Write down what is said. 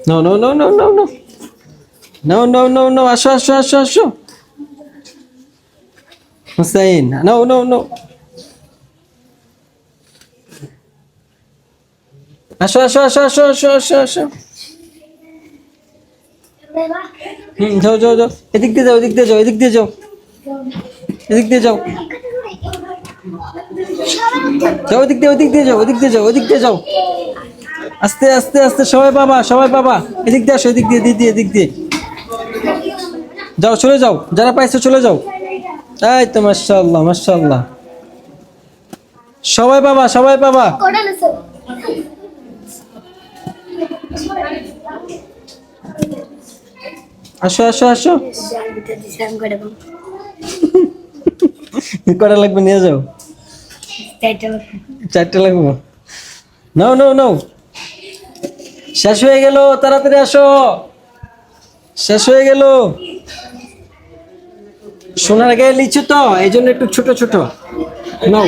no no no no no no no no no no আসো আসো আসো আসো হুসাইন নো নো নো আসো আসো আসো আসো আসো আসো আসো যাও যাও যাও এদিক দিয়ে যাও এদিক দিয়ে যাও এদিক দিয়ে যাও এদিক দিয়ে যাও যাও ওদিক দিয়ে ওদিক দিয়ে যাও ওদিক দিয়ে যাও ওদিক দিয়ে যাও আস্তে আস্তে আস্তে সবাই পাবা এদিক দিয়ে আসো এদিক দিয়ে এদিক দিয়ে এদিক দিয়ে যাও চলে যাও যারা পাইছো চলে যাও এই তো মাশাআল্লাহ মাশাআল্লাহ সবাই পাবা আসো আসো আসো কটা লাগবে নিয়ে যাও চারটে লাগবে নাও নাও নাও শেষ হয়ে গেল তাড়াতাড়ি আসো শেষ হয়ে গেল সোনার গায়ে লিচু তো এই জন্য একটু ছোট ছোট নাও